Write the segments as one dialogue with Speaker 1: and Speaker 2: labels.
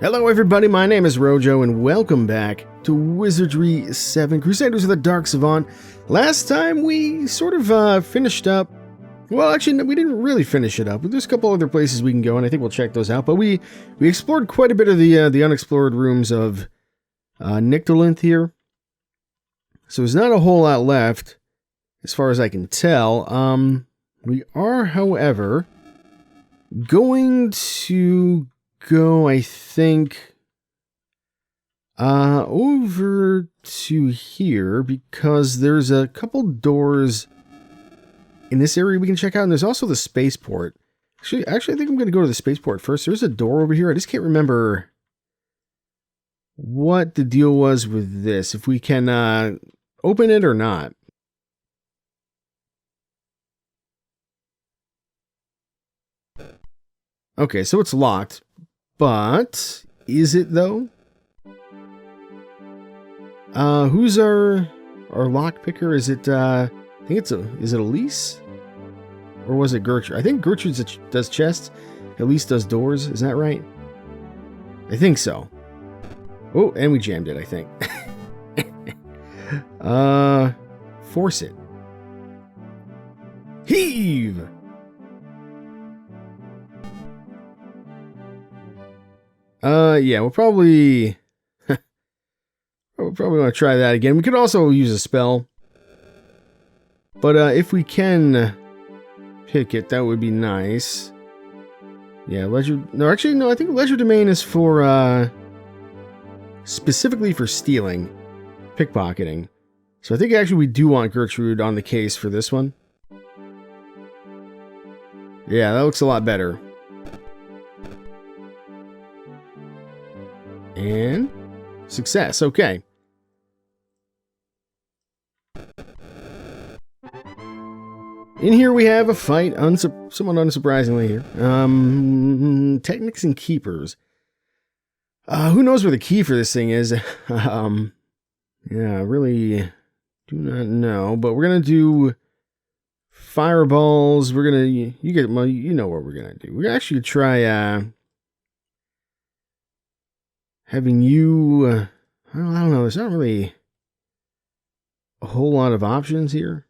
Speaker 1: Hello everybody, my name is Rojo and welcome back to Wizardry VII Crusaders of the Dark Savant. Last time we sort of finished up, well actually we didn't really finish it up, but there's a couple other places we can go and I think we'll check those out, but we explored quite a bit of the unexplored rooms of Nyctalinth here. So there's not a whole lot left as far as I can tell. We are, however, going to go, I think, over to here because there's a couple doors in this area we can check out, and there's also the spaceport. Actually, I think I'm going to go to the spaceport first. There's a door over here. I just can't remember what the deal was with this, if we can open it or not. Okay, so it's locked. But is it though? Who's our lock picker? Is it I think is it Elise? Or was it Gertrude? I think Gertrude does chests. Elise does doors, is that right? I think so. Oh, and we jammed it, I think. Force it. Heave! Yeah, we'll probably want to try that again. We could also use a spell. But if we can pick it, that would be nice. Yeah, I think Legerdemain is for specifically for stealing, pickpocketing. So I think actually we do want Gertrude on the case for this one. Yeah, that looks a lot better. And success, okay. In here we have a fight, somewhat unsurprisingly here. Technics and keepers. Who knows where the key for this thing is? Yeah, really do not know. But we're gonna do fireballs. We're gonna, you know what we're gonna do. We're gonna actually try having you, I don't know, there's not really a whole lot of options here.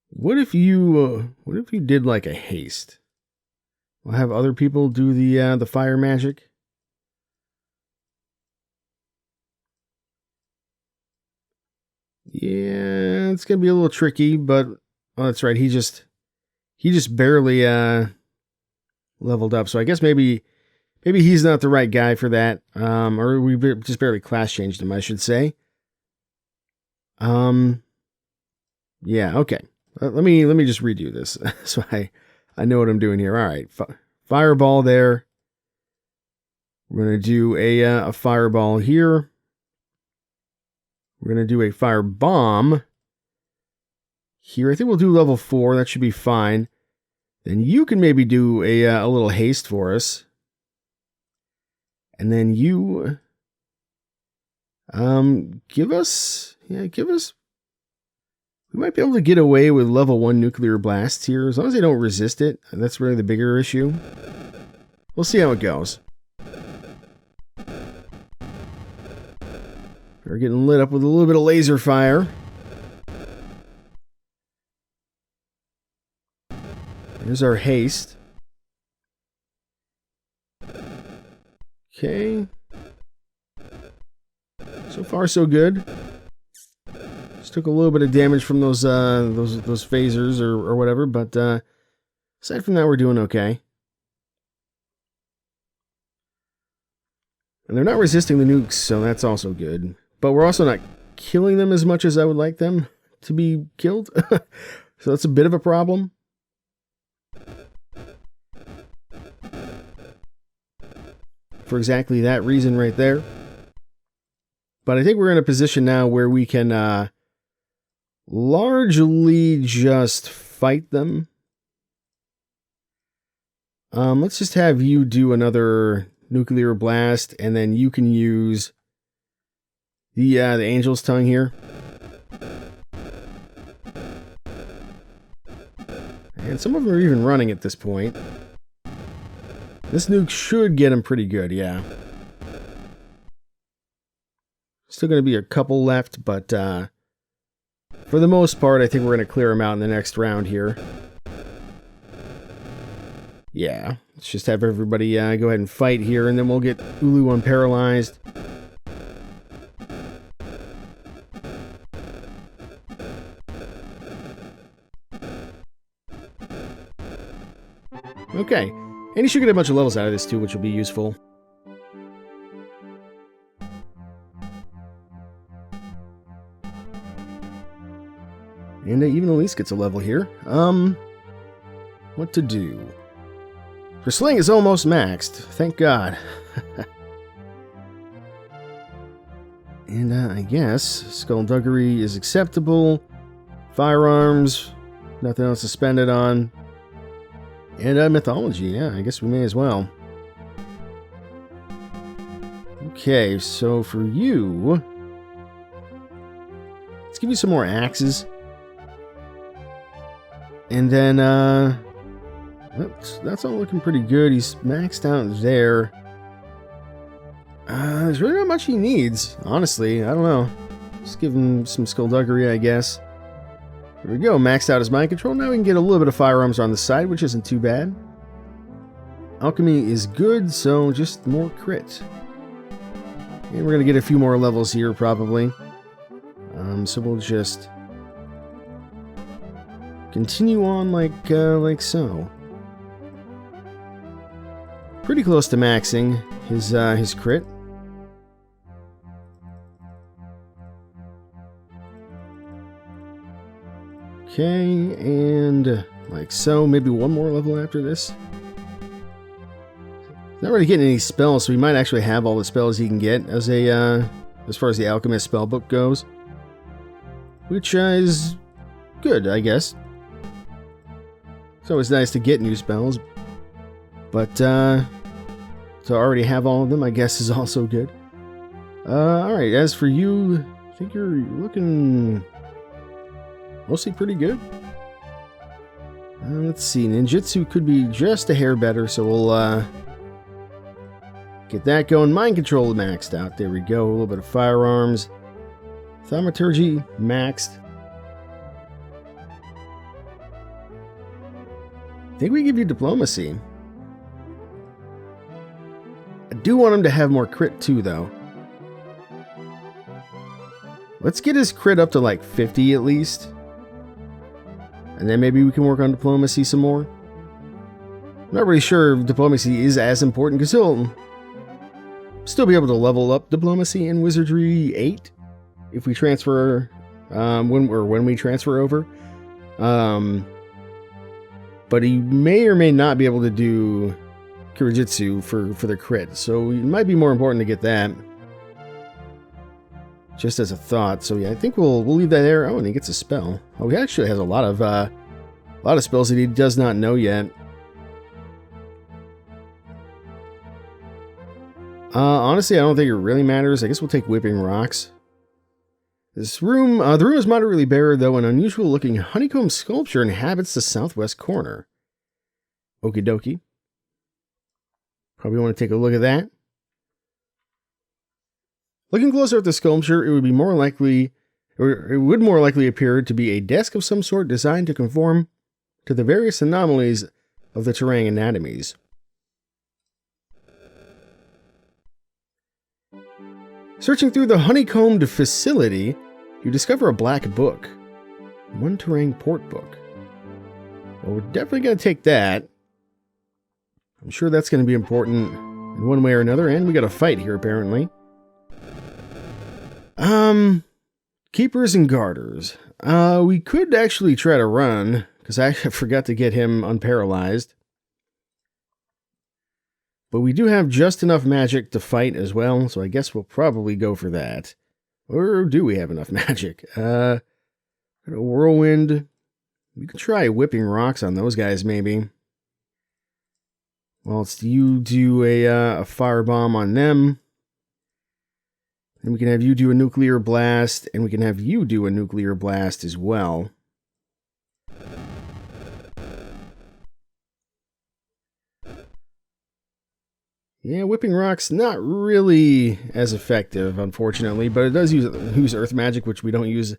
Speaker 1: What if you did like a haste? We'll have other people do the fire magic. Yeah, it's gonna be a little tricky, but oh, that's right. He just barely leveled up, so I guess maybe he's not the right guy for that, or we just barely class changed him, I should say. Yeah, okay. Let me just redo this so I know what I'm doing here. All right, fireball there. We're gonna do a fireball here. We're gonna do a fire bomb here. I think we'll do level 4. That should be fine. Then you can maybe do a little haste for us. And then you, give us, we might be able to get away with level 1 nuclear blasts here, as long as they don't resist it. That's really the bigger issue. We'll see how it goes. We're getting lit up with a little bit of laser fire. There's our haste. Okay. So far, so good. Just took a little bit of damage from those phasers or whatever, but aside from that, we're doing okay. And they're not resisting the nukes, so that's also good. But we're also not killing them as much as I would like them to be killed. So that's a bit of a problem. For exactly that reason right there. But I think we're in a position now where we can largely just fight them. Let's just have you do another nuclear blast, and then you can use the Angel's Tongue here. And some of them are even running at this point. This nuke should get him pretty good, yeah. Still going to be a couple left, but for the most part, I think we're going to clear him out in the next round here. Yeah, let's just have everybody go ahead and fight here, and then we'll get Ulu unparalyzed. Okay, and he should get a bunch of levels out of this too, which will be useful. And even Elise gets a level here. What to do? Her sling is almost maxed. Thank God. And I guess Skullduggery is acceptable. Firearms, nothing else to spend it on. And Mythology, yeah, I guess we may as well. Okay, so for you, let's give you some more axes. And then, that's all looking pretty good. He's maxed out there. There's really not much he needs, honestly. I don't know. Just give him some Skullduggery, I guess. There we go, maxed out his mind control. Now we can get a little bit of firearms on the side, which isn't too bad. Alchemy is good, so just more crit. And we're going to get a few more levels here, probably. So we'll just continue on like so. Pretty close to maxing his crit. Okay, and like so. Maybe one more level after this. Not really getting any spells, so we might actually have all the spells he can get as far as the Alchemist spellbook goes, which is good, I guess. It's always nice to get new spells, but to already have all of them, I guess, is also good. Alright, as for you, I think you're looking mostly pretty good. Let's see, Ninjutsu could be just a hair better, so we'll get that going. Mind Control maxed out, there we go. A little bit of firearms. Thaumaturgy maxed. I think we give you Diplomacy. I do want him to have more crit too, though. Let's get his crit up to like 50 at least. And then maybe we can work on Diplomacy some more. I'm not really sure if Diplomacy is as important, because he'll still be able to level up Diplomacy in Wizardry 8 if we transfer, when we transfer over. But he may or may not be able to do Kirujitsu for the crit, so it might be more important to get that. Just as a thought, so yeah, I think we'll leave that there. Oh, and he gets a spell. Oh, he actually has a lot of spells that he does not know yet. Honestly, I don't think it really matters. I guess we'll take Whipping Rocks. This room, the room is moderately bare, though an unusual-looking honeycomb sculpture inhabits the southwest corner. Okie dokie. Probably want to take a look at that. Looking closer at the sculpture, it would more likely appear to be a desk of some sort designed to conform to the various anomalies of the terrain anatomies. Searching through the honeycombed facility, you discover a black book. One terrain port book. Well, we're definitely going to take that. I'm sure that's going to be important in one way or another, and we got a fight here, apparently. Keepers and Garters. We could actually try to run, because I forgot to get him unparalyzed. But we do have just enough magic to fight as well, so I guess we'll probably go for that. Or do we have enough magic? A whirlwind. We could try whipping rocks on those guys, maybe. Well, it's you do a firebomb on them. And we can have you do a nuclear blast, and we can have you do a nuclear blast as well. Yeah, Whipping Rock's not really as effective, unfortunately, but it does use Earth Magic, which we don't use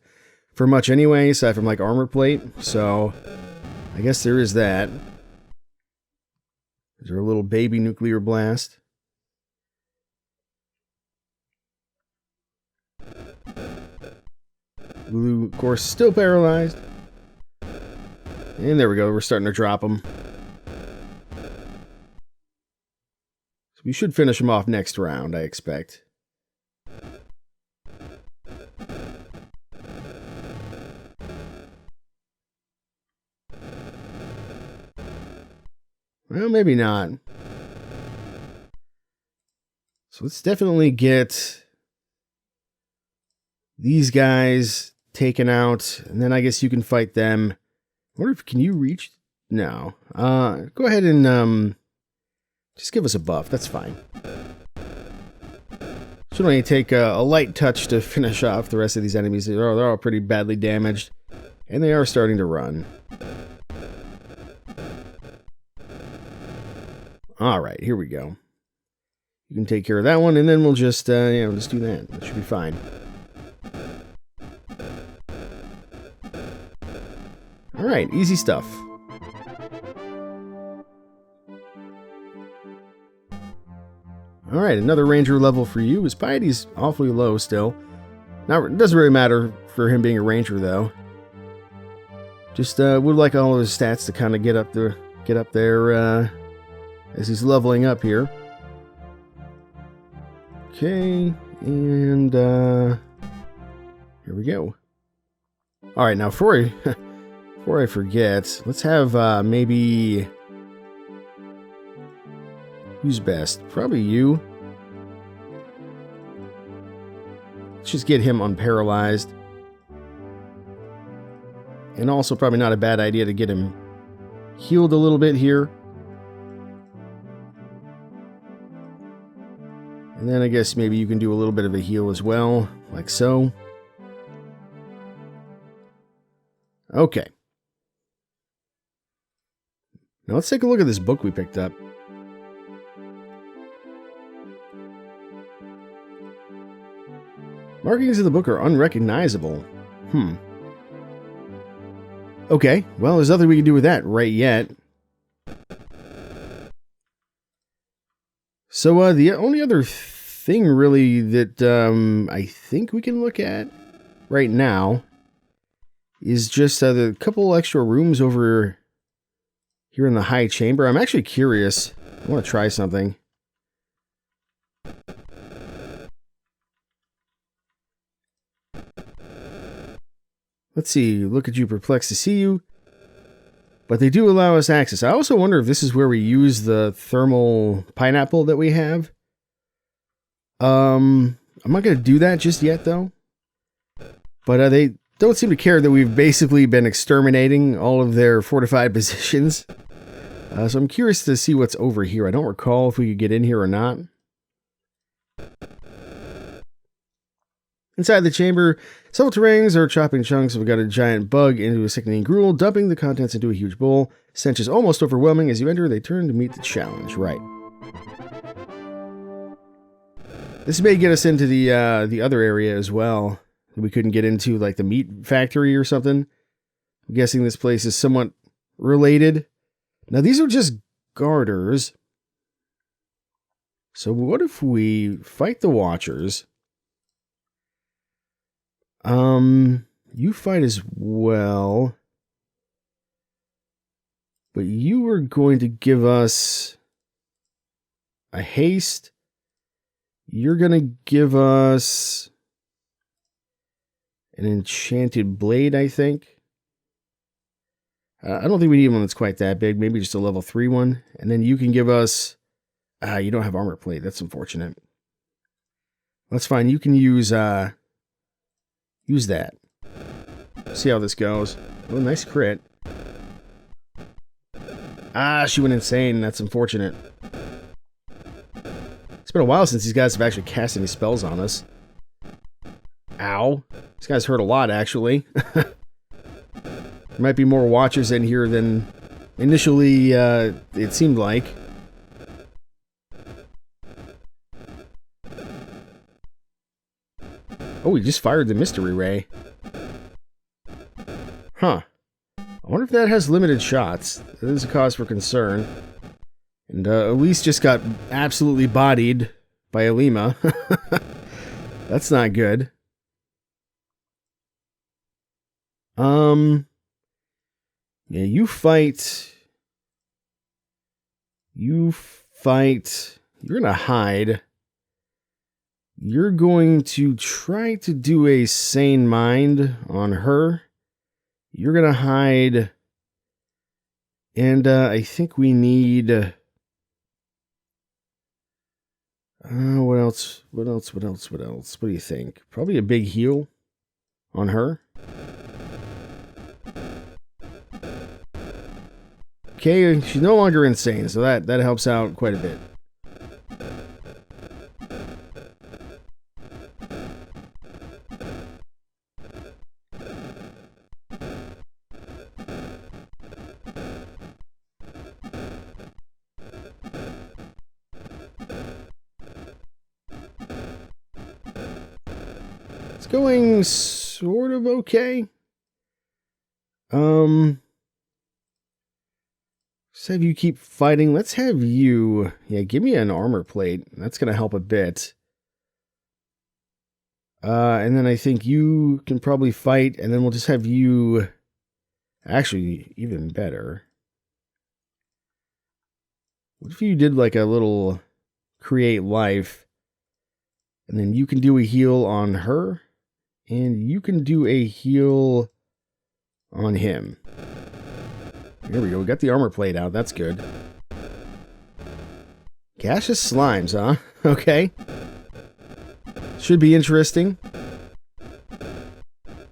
Speaker 1: for much anyway, aside from like Armor Plate, so I guess there is that. Is there a little baby Nuclear Blast? Blue, of course, still paralyzed. And there we go, we're starting to drop them. So we should finish them off next round, I expect. Well, maybe not. So let's definitely get these guys taken out, and then I guess you can fight them. I wonder if, can you reach? No. Go ahead and just give us a buff. That's fine. Should only take a light touch to finish off the rest of these enemies. They're all pretty badly damaged, and they are starting to run. Alright, here we go. You can take care of that one, and then we'll just, we'll just do that. That should be fine. Alright, easy stuff. Alright, another ranger level for you. His piety's awfully low still. Now, it doesn't really matter for him being a ranger, though. Just would like all of his stats to kind of get up there, as he's leveling up here. Okay, and here we go. Alright, now before I forget, let's have maybe... Who's best? Probably you. Let's just get him unparalyzed. And also probably not a bad idea to get him healed a little bit here. And then I guess maybe you can do a little bit of a heal as well, like so. Okay. Now let's take a look at this book we picked up. Markings of the book are unrecognizable. Okay, well, there's nothing we can do with that right yet. So, the only other thing, really, that I think we can look at right now is just the couple extra rooms over here in the high chamber. I'm actually curious. I want to try something. Let's see. Look at you, perplexed to see you. But they do allow us access. I also wonder if this is where we use the thermal pineapple that we have. I'm not going to do that just yet, though. But they don't seem to care that we've basically been exterminating all of their fortified positions. So I'm curious to see what's over here. I don't recall if we could get in here or not. Inside the chamber, several terrains are chopping chunks. We've got a giant bug into a sickening gruel, dumping the contents into a huge bowl. Stench is almost overwhelming. As you enter, they turn to meet the challenge. Right. This may get us into the other area as well. We couldn't get into, like the meat factory or something. I'm guessing this place is somewhat related. Now, these are just garters. So what if we fight the Watchers? You fight as well. But you are going to give us a haste. You're going to give us an enchanted blade, I think. I don't think we need one that's quite that big. Maybe just a level 3 one. And then you can give us... you don't have armor plate. That's unfortunate. That's fine. You can use that. See how this goes. Oh, nice crit. She went insane. That's unfortunate. It's been a while since these guys have actually cast any spells on us. Ow. This guy's hurt a lot, actually. There might be more Watchers in here than initially it seemed like. Oh, he just fired the mystery ray. Huh. I wonder if that has limited shots. That is a cause for concern. And Elise just got absolutely bodied by Alima. That's not good. Yeah, you fight. You're gonna hide. You're going to try to do a sane mind on her. You're gonna hide. And I think we need... what else? What do you think? Probably a big heal on her. Okay, she's no longer insane, so that helps out quite a bit. It's going sort of okay. Let's have you keep fighting. Let's have you... Yeah, give me an armor plate. That's going to help a bit. And then I think you can probably fight, and then we'll just have you... Actually, even better. What if you did like a little create life, and then you can do a heal on her, and you can do a heal on him. There we go. We got the armor plate out. That's good. Gaseous slimes, huh? Okay. Should be interesting.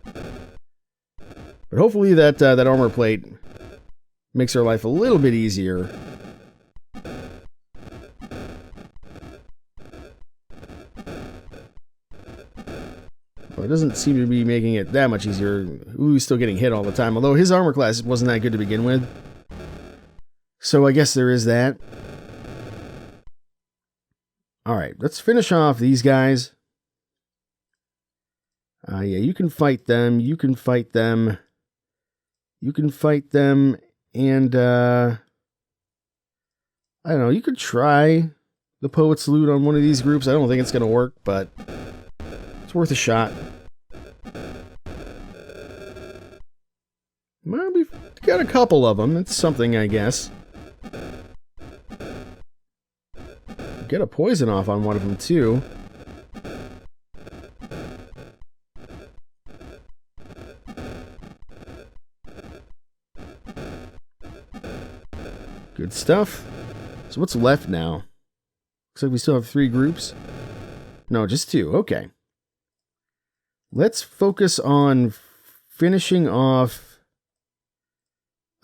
Speaker 1: But hopefully that armor plate makes our life a little bit easier. Well, it doesn't seem to be making it that much easier. Ooh, he's still getting hit all the time. Although his armor class wasn't that good to begin with. So I guess there is that. Alright, let's finish off these guys. Yeah, you can fight them. You can fight them. You can fight them. And, I don't know. You could try the Poet's Salute on one of these groups. I don't think it's going to work, but it's worth a shot. Well, we've got a couple of them. It's something, I guess. Get a poison off on one of them, too. Good stuff. So what's left now? Looks like we still have 3 groups. No, just 2. Okay. Let's focus on finishing off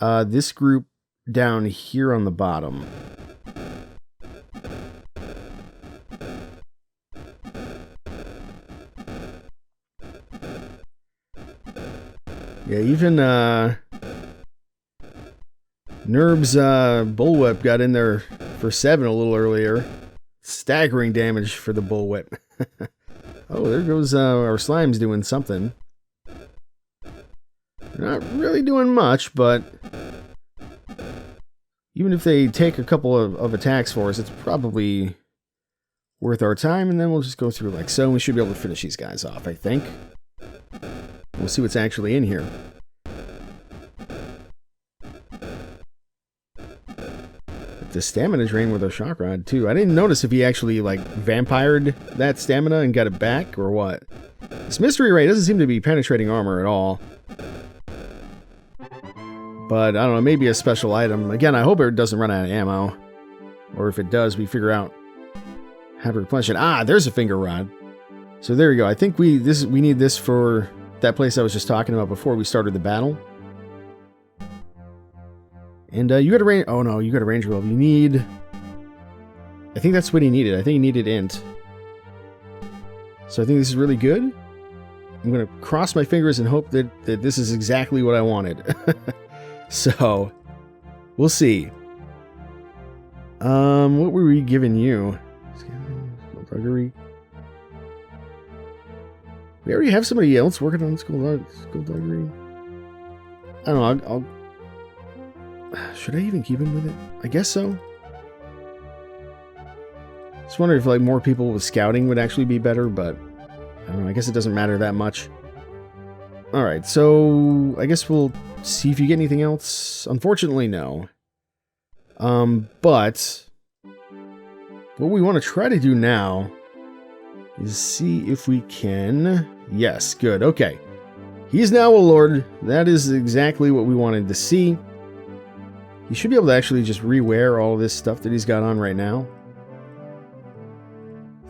Speaker 1: this group down here on the bottom. Yeah, even Nerb's Bullwhip got in there for 7 a little earlier. Staggering damage for the Bullwhip. Oh, there goes our slime's doing something. They're not really doing much, but even if they take a couple of attacks for us, it's probably worth our time, and then we'll just go through like so, and we should be able to finish these guys off, I think. We'll see what's actually in here. The stamina drain with a shock rod, too. I didn't notice if he actually, like, vampired that stamina and got it back, or what. This mystery ray doesn't seem to be penetrating armor at all. But, I don't know, maybe a special item. Again, I hope it doesn't run out of ammo. Or if it does, we figure out how to replenish it. Ah, there's a finger rod. So there we go. I think we need this for that place I was just talking about before we started the battle. And you got a range... Oh no, you got a range roll. You need... I think that's what he needed. I think he needed int. So I think this is really good. I'm going to cross my fingers and hope that this is exactly what I wanted. So, we'll see. What were we giving you? Buggery. We already have somebody else working on skullduggery. I don't know, should I even keep him with it? I guess so. Just wondering if like more people with scouting would actually be better, but I don't know, I guess it doesn't matter that much. Alright, so I guess we'll see if you get anything else. Unfortunately, no. But what we want to try to do now is see if we can... Yes, good, okay. He's now a lord. That is exactly what we wanted to see. He should be able to actually just rewear all this stuff that he's got on right now.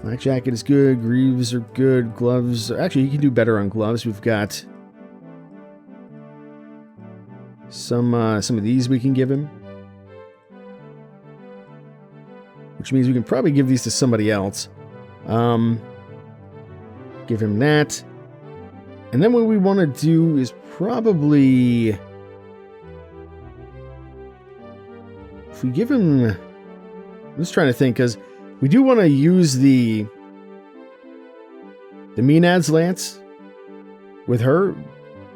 Speaker 1: Black jacket is good, greaves are good, gloves... Actually, he can do better on gloves. We've got some of these we can give him. Which means we can probably give these to somebody else. Give him that. And then what we want to do is probably... If we give him... I'm just trying to think, because we do want to use the Maenad's Lance with her,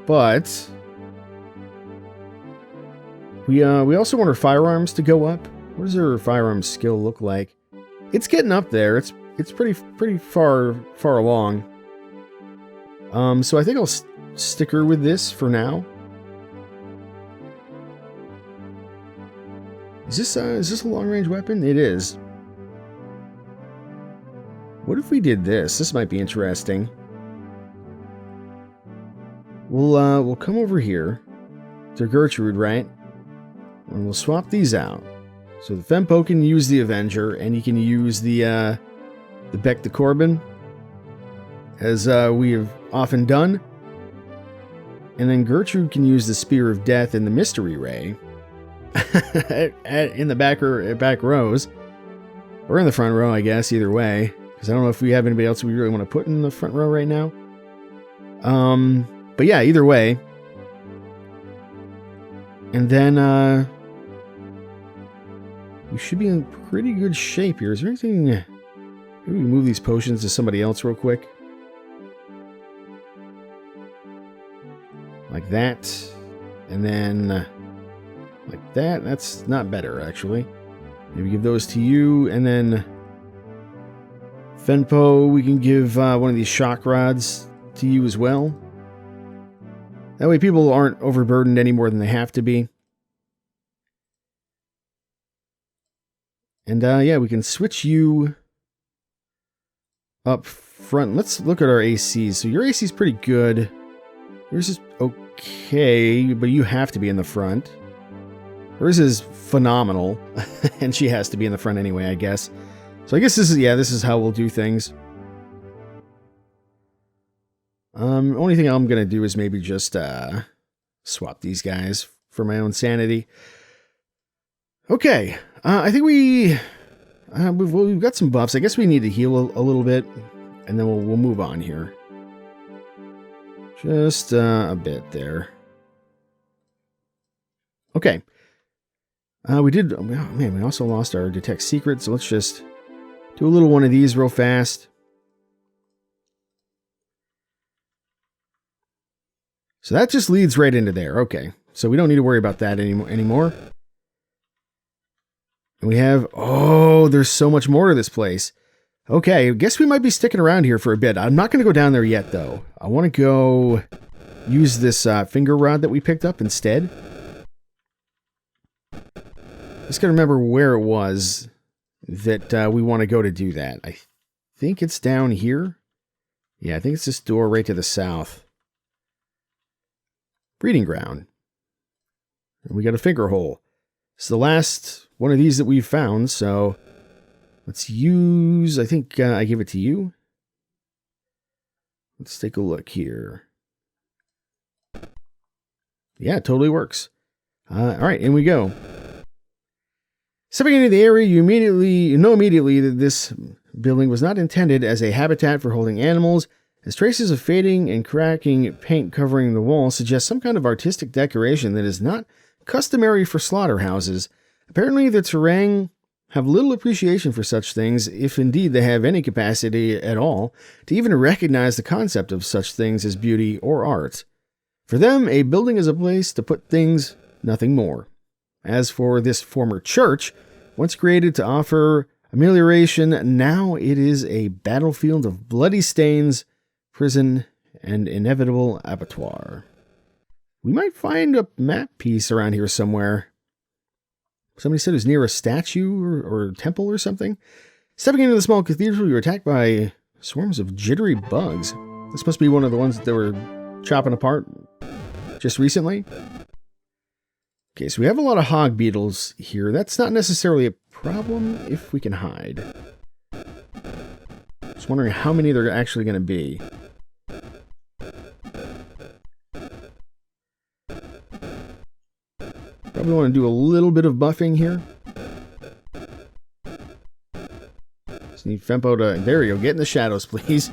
Speaker 1: but we also want her firearms to go up. What does her firearms skill look like? It's getting up there. It's pretty far along. So I think I'll stick her with this for now. Is this a long-range weapon? It is. What if we did this? This might be interesting. We'll come over here to Gertrude, right? And we'll swap these out. So the Fempo can use the Avenger, and he can use the Bec de Corbin, as we have often done. And then Gertrude can use the Spear of Death and the Mystery Ray in the back rows. Or in the front row, I guess, either way. Because I don't know if we have anybody else we really want to put in the front row right now. But yeah, either way. And then we should be in pretty good shape here. Is there anything... Maybe we move these potions to somebody else real quick. Like that. And then... like that. That's not better, actually. Maybe give those to you. And then... Fenpo, we can give one of these shock rods to you as well. That way people aren't overburdened any more than they have to be. And yeah, we can switch you up front. Let's look at our ACs. So your AC is pretty good. Yours is okay, but you have to be in the front. Hers is phenomenal, and she has to be in the front anyway, I guess. So I guess this is how we'll do things. Only thing I'm going to do is maybe just swap these guys for my own sanity. Okay, I think we've got some buffs. I guess we need to heal a little bit, and then we'll move on here. Just a bit there. Okay. We did... Oh, man, we also lost our Detect Secret, so let's just do a little one of these real fast. So that just leads right into there. Okay. So we don't need to worry about that anymore. And we have... Oh, there's so much more to this place. Okay, I guess we might be sticking around here for a bit. I'm not going to go down there yet, though. I want to go use this finger rod that we picked up instead. Just got to remember where it was that we want to go to do that. I think it's down here. Yeah, I think it's this door right to the south. Breeding ground. And we got a finger hole. It's the last one of these that we've found, so let's use... I think I give it to you. Let's take a look here. Yeah, it totally works. Alright, in we go. Stepping into the area, you know immediately that this building was not intended as a habitat for holding animals, as traces of fading and cracking paint covering the walls suggest some kind of artistic decoration that is not customary for slaughterhouses. Apparently, the terrain have little appreciation for such things, if indeed they have any capacity at all to even recognize the concept of such things as beauty or art. For them, a building is a place to put things, nothing more. As for this former church, once created to offer amelioration, now it is a battlefield of bloody stains, prison, and inevitable abattoir. We might find a map piece around here somewhere. Somebody said it was near a statue or temple or something. Stepping into the small cathedral, you were attacked by swarms of jittery bugs. This must be one of the ones that they were chopping apart just recently. Okay, so we have a lot of hog beetles here. That's not necessarily a problem if we can hide. Just wondering how many there are actually going to be. Probably want to do a little bit of buffing here. Just need Fempo to... There we go. Get in the shadows, please.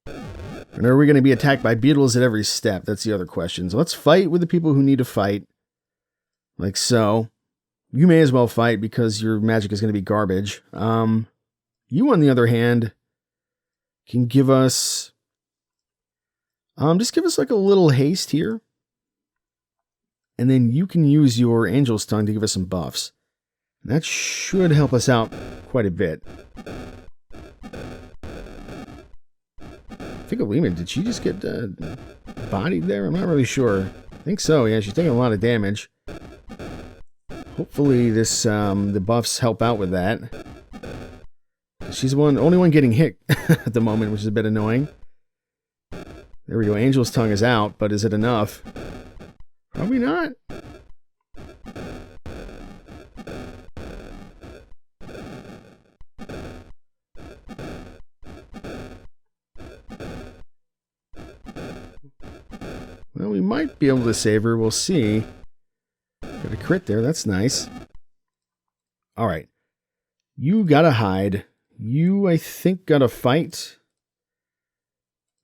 Speaker 1: And are we going to be attacked by beetles at every step? That's the other question. So let's fight with the people who need to fight. Like so. You may as well fight because your magic is going to be garbage. You, on the other hand, can give us... just give us like a little haste here. And then you can use your Angel's Tongue to give us some buffs. And that should help us out quite a bit. I think Alima, did she just get bodied there? I'm not really sure. I think so, yeah. She's taking a lot of damage. Hopefully this the buffs help out with that. She's the only one getting hit at the moment, which is a bit annoying. There we go. Angel's Tongue is out, but is it enough? Probably not. Well, we might be able to save her. We'll see. Got a crit there. That's nice. All right. You gotta hide. You, I think, gotta fight.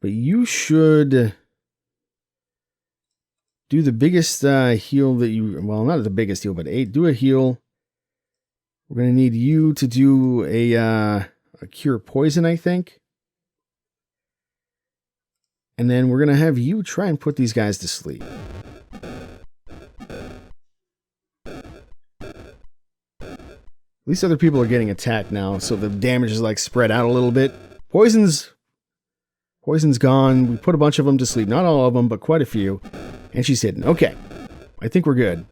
Speaker 1: But you should... do the biggest heal that you... Well, not the biggest heal, but do a heal. We're going to need you to do a cure poison, I think. And then we're going to have you try and put these guys to sleep. At least other people are getting attacked now, so the damage is like spread out a little bit. Poison's gone. We put a bunch of them to sleep. Not all of them, but quite a few. And she's hidden. Okay. I think we're good.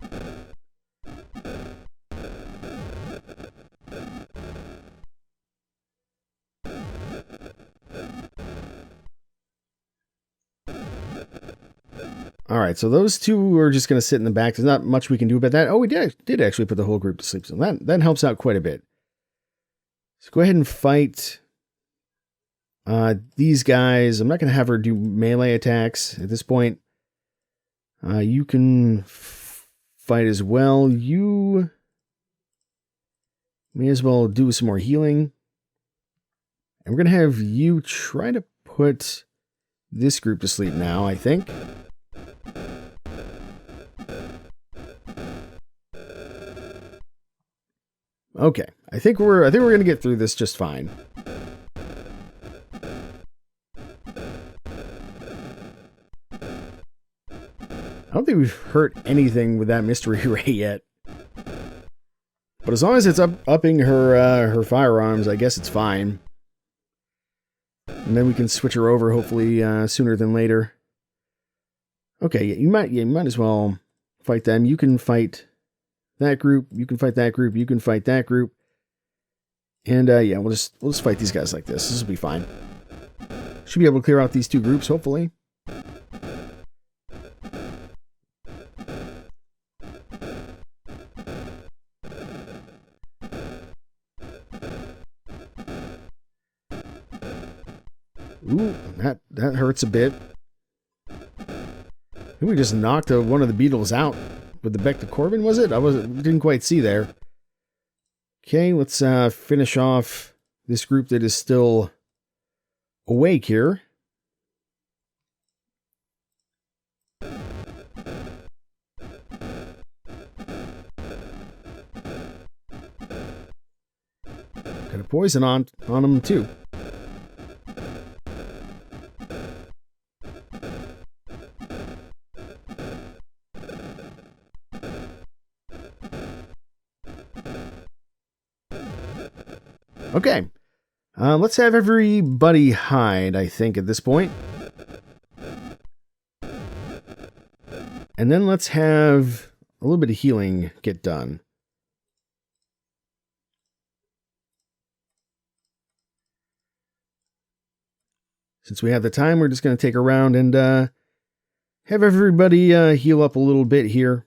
Speaker 1: Alright, so those two are just going to sit in the back. There's not much we can do about that. Oh, we did actually put the whole group to sleep, so that helps out quite a bit. So go ahead and fight these guys. I'm not going to have her do melee attacks at this point. You can fight as well. You may as well do some more healing. And we're going to have you try to put this group to sleep now, I think. Okay. I think we're going to get through this just fine. I don't think we've hurt anything with that mystery ray yet. But as long as it's upping her firearms, I guess it's fine. And then we can switch her over, hopefully, sooner than later. Okay, you might as well fight them. You can fight that group. You can fight that group. You can fight that group. And yeah, we'll just fight these guys like this. This will be fine. Should be able to clear out these two groups, hopefully. Ooh, that hurts a bit. I think we just knocked one of the beetles out with the Becta Corbin, was it? Didn't quite see there. Okay, let's finish off this group that is still awake here. Got a poison on him too. Okay. Let's have everybody hide, I think, at this point. And then let's have a little bit of healing get done. Since we have the time, we're just going to take a round and have everybody heal up a little bit here.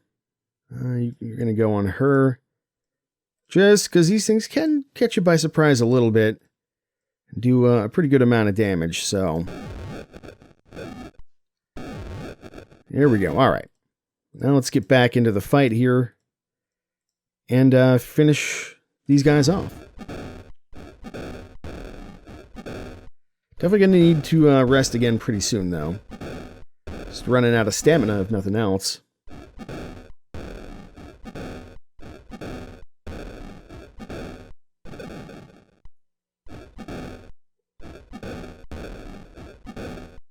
Speaker 1: You're going to go on her. Just because these things can catch you by surprise a little bit. Do a pretty good amount of damage, so. There we go. All right. Now let's get back into the fight here. And finish these guys off. Definitely going to need to rest again pretty soon, though. Just running out of stamina, if nothing else.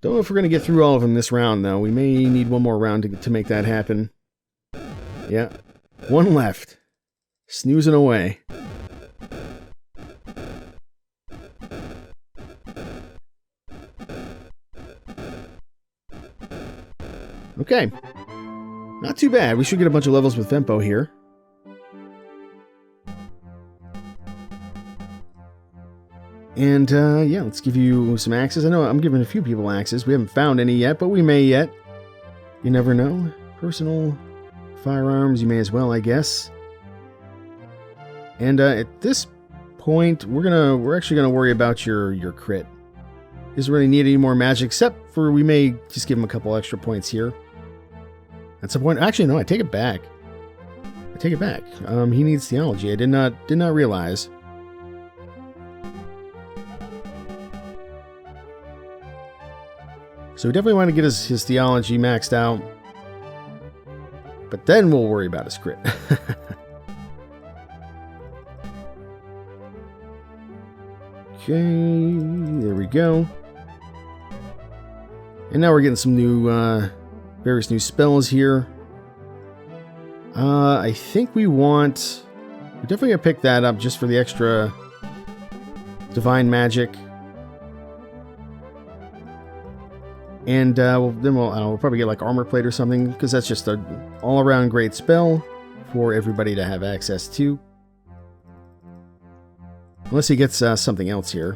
Speaker 1: Don't know if we're going to get through all of them this round, though. We may need one more round to make that happen. Yeah. One left. Snoozing away. Okay. Not too bad. We should get a bunch of levels with Vempo here. And, yeah, let's give you some axes. I know I'm giving a few people axes. We haven't found any yet, but we may yet. You never know. Personal firearms, you may as well, I guess. And, at this point, we're actually gonna worry about your crit. Doesn't really need any more magic, except for we may just give him a couple extra points here. At some point, actually, no, I take it back. I take it back. He needs theology. I did not realize. So we definitely want to get his theology maxed out. But then we'll worry about his crit. Okay, there we go. And now we're getting some new, various new spells here. I think we're definitely gonna pick that up just for the extra divine magic. And then we'll probably get like armor plate or something, because that's just an all-around great spell for everybody to have access to. Unless he gets something else here,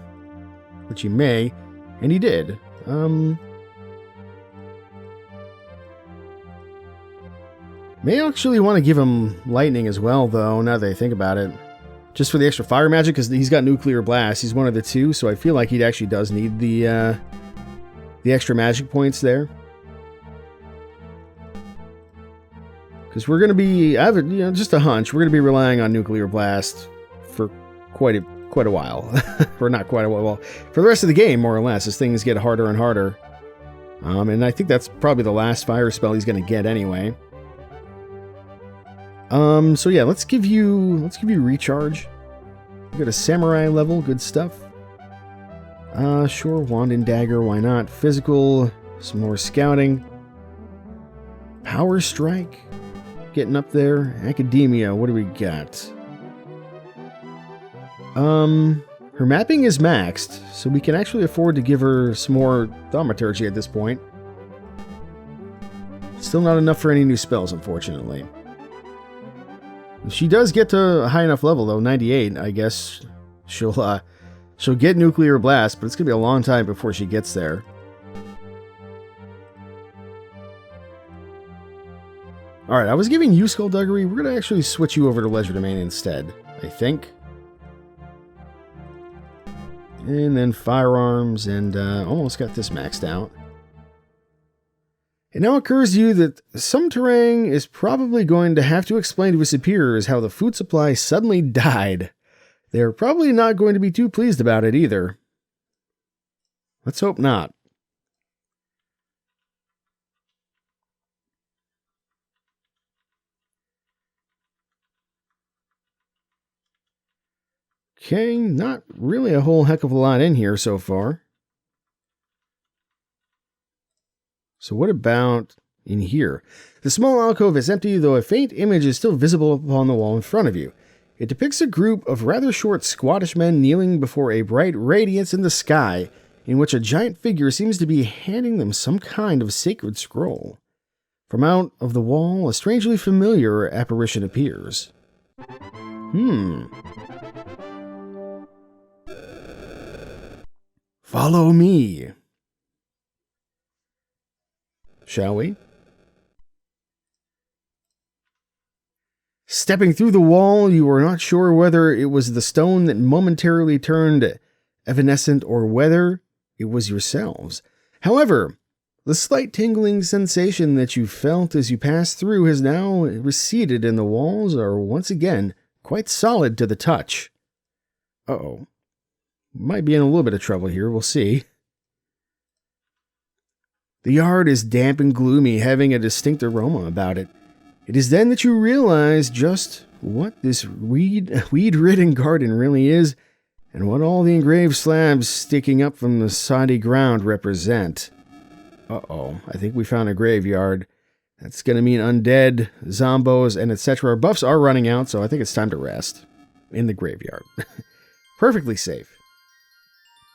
Speaker 1: which he may, and he did. May actually want to give him lightning as well, though, now that I think about it. Just for the extra fire magic, because he's got nuclear blast. He's one of the two, so I feel like he actually does need the extra magic points there. Because we're going to be, I have just a hunch, we're going to be relying on nuclear blast for quite a while. Or not quite a while, for the rest of the game, more or less, as things get harder and harder. And I think that's probably the last fire spell he's going to get anyway. So yeah, let's give you recharge. We got a samurai level, good stuff. Sure, wand and dagger, why not? Physical, some more scouting. Power strike, getting up there. Academia, what do we got? Her mapping is maxed, so we can actually afford to give her some more thaumaturgy at this point. Still not enough for any new spells, unfortunately. If she does get to a high enough level, though, 98, I guess she'll get nuclear blast, but it's gonna be a long time before she gets there. Alright, I was giving you Skullduggery. We're gonna actually switch you over to Legerdemain instead, I think. And then firearms, and almost got this maxed out. It now occurs to you that some terrain is probably going to have to explain to his superiors how the food supply suddenly died. They're probably not going to be too pleased about it either. Let's hope not. Okay, not really a whole heck of a lot in here so far. So what about in here? The small alcove is empty, though a faint image is still visible upon the wall in front of you. It depicts a group of rather short, squattish men kneeling before a bright radiance in the sky, in which a giant figure seems to be handing them some kind of sacred scroll. From out of the wall, a strangely familiar apparition appears. Follow me. Shall we? Stepping through the wall, you were not sure whether it was the stone that momentarily turned evanescent or whether it was yourselves. However, the slight tingling sensation that you felt as you passed through has now receded, and the walls are once again quite solid to the touch. Uh-oh. Might be in a little bit of trouble here, we'll see. The yard is damp and gloomy, having a distinct aroma about it. It is then that you realize just what this weed-ridden garden really is, and what all the engraved slabs sticking up from the soddy ground represent. Uh-oh, I think we found a graveyard. That's going to mean undead, zombos, and etc. Our buffs are running out, so I think it's time to rest. In the graveyard. Perfectly safe.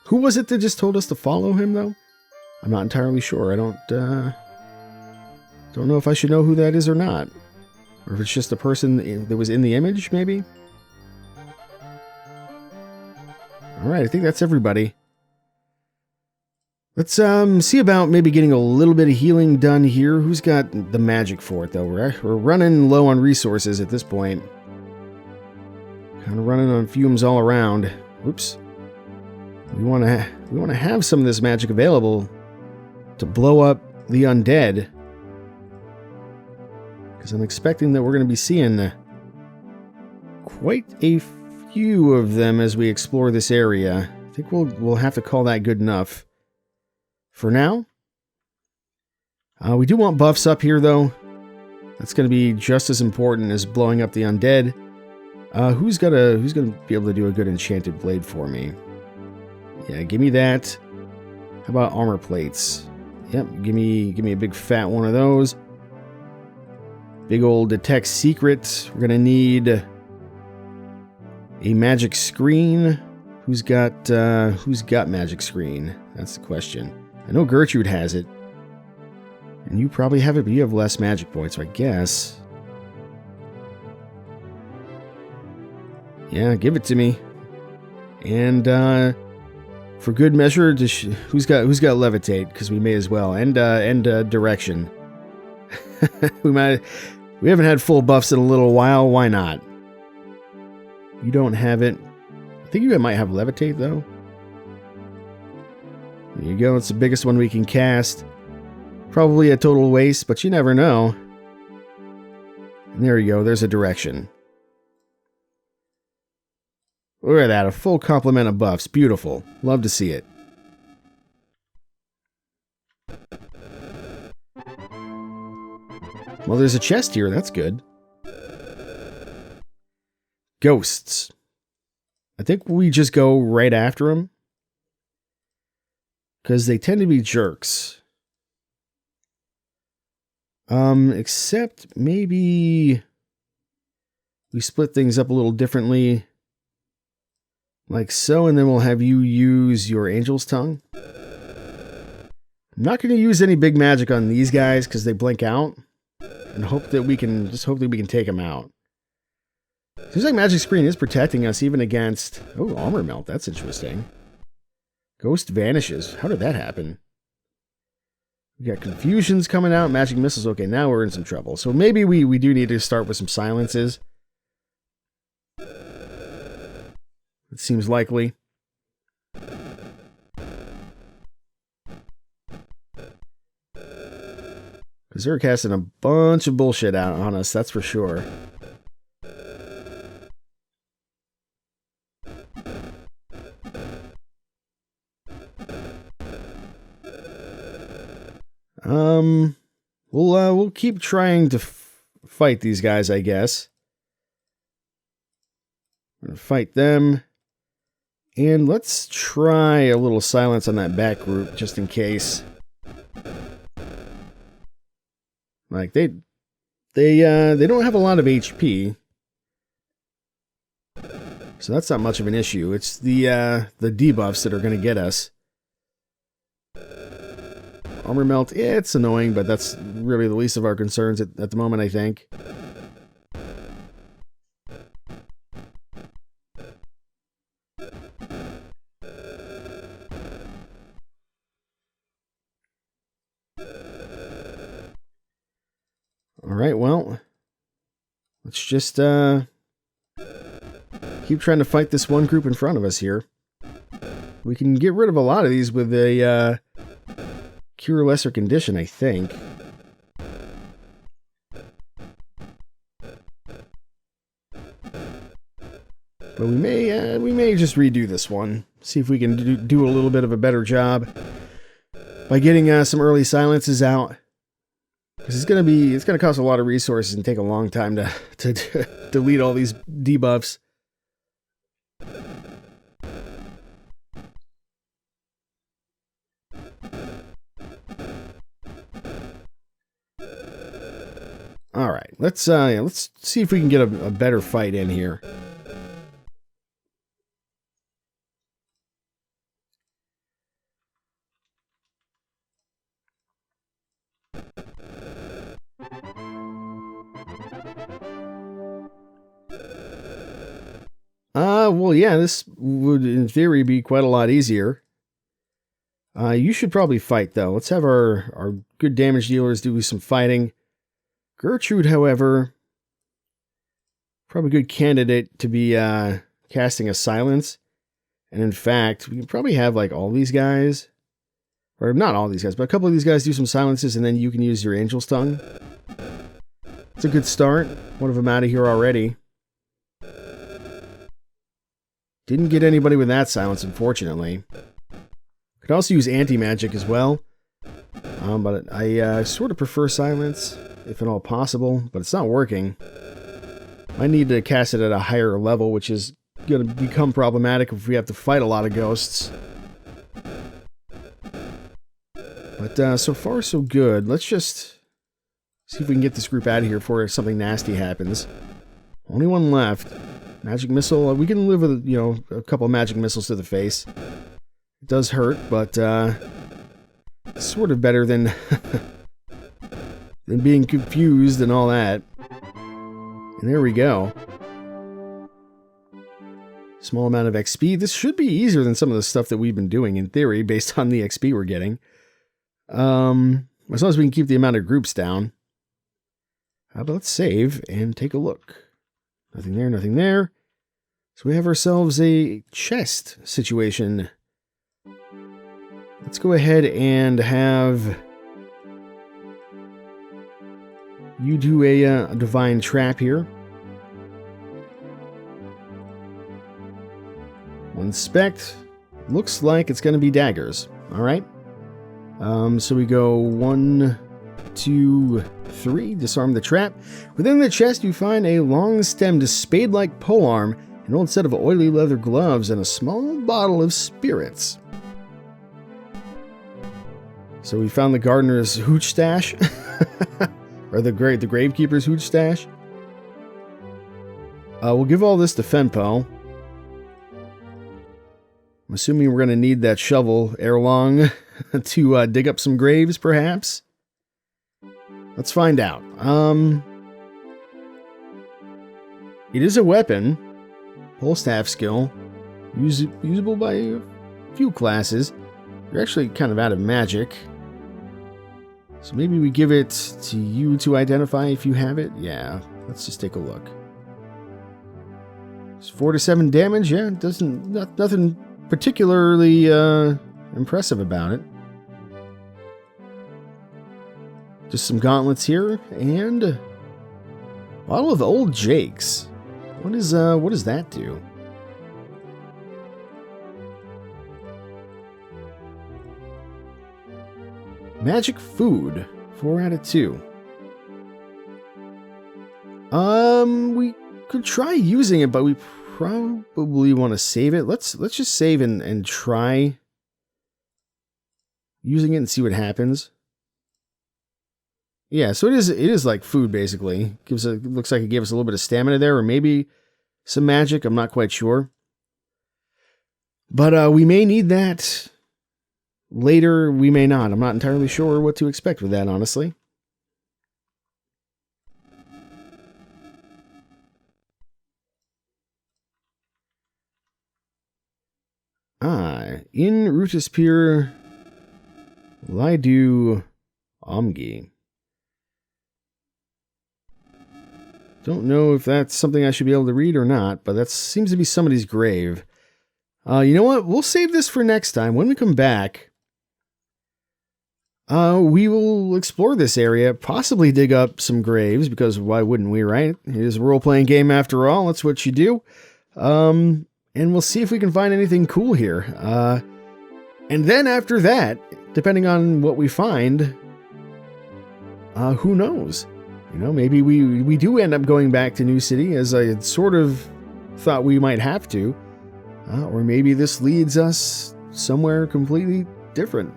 Speaker 1: Who was it that just told us to follow him, though? I'm not entirely sure. I don't know if I should know who that is or not. Or if it's just a person that was in the image, maybe? Alright, I think that's everybody. Let's see about maybe getting a little bit of healing done here. Who's got the magic for it, though? We're running low on resources at this point. Kind of running on fumes all around. Oops. We want to have some of this magic available to blow up the undead. Because I'm expecting that we're going to be seeing quite a few of them as we explore this area. I think we'll have to call that good enough. For now, we do want buffs up here, though. That's going to be just as important as blowing up the undead. Who's going to be able to do a good enchanted blade for me? Yeah, give me that. How about armor plates? Yep, give me a big fat one of those. Big old detect secret. We're gonna need a magic screen. Who's got magic screen? That's the question. I know Gertrude has it. And you probably have it, but you have less magic points, so I guess. Yeah, give it to me. And for good measure, who's got levitate? Because we may as well. And direction. We haven't had full buffs in a little while. Why not? You don't have it. I think you might have levitate, though. There you go. It's the biggest one we can cast. Probably a total waste, but you never know. And there you go. There's a direction. Look at that. A full complement of buffs. Beautiful. Love to see it. Well, there's a chest here. That's good. Ghosts. I think we just go right after them. Because they tend to be jerks. Except maybe we split things up a little differently. Like so, and then we'll have you use your Angel's Tongue. I'm not going to use any big magic on these guys because they blink out. And hope that we can take them out. Seems like Magic Screen is protecting us even against... Oh, Armor Melt. That's interesting. Ghost vanishes. How did that happen? We got Confusions coming out. Magic Missiles. Okay, now we're in some trouble. So maybe we do need to start with some silences. It seems likely. Because they're casting a bunch of bullshit out on us, that's for sure. We'll keep trying to fight these guys, I guess. We're gonna fight them. And let's try a little silence on that back group, just in case. Like, they don't have a lot of HP. So that's not much of an issue. It's the debuffs that are going to get us. Armor melt, yeah, it's annoying, but that's really the least of our concerns at the moment, I think. Alright, well, let's just keep trying to fight this one group in front of us here. We can get rid of a lot of these with a Cure Lesser Condition, I think. But we may just redo this one. See if we can do a little bit of a better job by getting some early silences out. Because it's gonna cost a lot of resources and take a long time to delete all these debuffs. All right, let's see if we can get a better fight in here. Well, yeah, this would, in theory, be quite a lot easier. You should probably fight, though. Let's have our good damage dealers do some fighting. Gertrude, however, probably a good candidate to be casting a silence. And in fact, we can probably have, like, all these guys. Or not all these guys, but a couple of these guys do some silences, and then you can use your Angel's Tongue. It's a good start. One of them out of here already. Didn't get anybody with that silence, unfortunately. Could also use anti-magic as well. But I sort of prefer silence, if at all possible, but it's not working. I need to cast it at a higher level, which is going to become problematic if we have to fight a lot of ghosts. But so far, so good. Let's just see if we can get this group out of here before something nasty happens. Only one left. Magic missile. We can live with, you know, a couple of magic missiles to the face. It does hurt, but it's sort of better than than being confused and all that. And there we go. Small amount of XP. This should be easier than some of the stuff that we've been doing in theory, based on the XP we're getting. As long as we can keep the amount of groups down. But let's save and take a look. Nothing there, nothing there. So we have ourselves a chest situation. Let's go ahead and have you do a divine trap here. One spect. Looks like it's going to be daggers. Alright. So we go 1, 2, 3. Disarm the trap. Within the chest you find a long-stemmed spade-like polearm, an old set of oily leather gloves, and a small bottle of spirits. So we found the gardener's hooch stash. Or the gravekeeper's hooch stash. We'll give all this to Fenpo. I'm assuming we're going to need that shovel ere long to dig up some graves, perhaps. Let's find out. It is a weapon. Pole staff skill. Usable by a few classes. You're actually kind of out of magic. So maybe we give it to you to identify if you have it. Yeah, let's just take a look. It's 4 to 7 damage. Yeah, nothing particularly impressive about it. Just some gauntlets here, and a bottle of Old Jake's. What does that do? Magic food, 4 out of 2. We could try using it, but we probably want to save it. Let's just save and try using it and see what happens. Yeah, so it is like food basically. Looks like it gave us a little bit of stamina there, or maybe some magic. I'm not quite sure. But we may need that later. We may not. I'm not entirely sure what to expect with that, honestly. In Rutispir Lidu Omgi. Don't know if that's something I should be able to read or not, but that seems to be somebody's grave. You know what? We'll save this for next time. When we come back, we will explore this area, possibly dig up some graves, because why wouldn't we, right? It is a role-playing game after all. That's what you do. And we'll see if we can find anything cool here. And then after that, depending on what we find, who knows? You know, maybe we do end up going back to New City, as I had sort of thought we might have to. Or maybe this leads us somewhere completely different.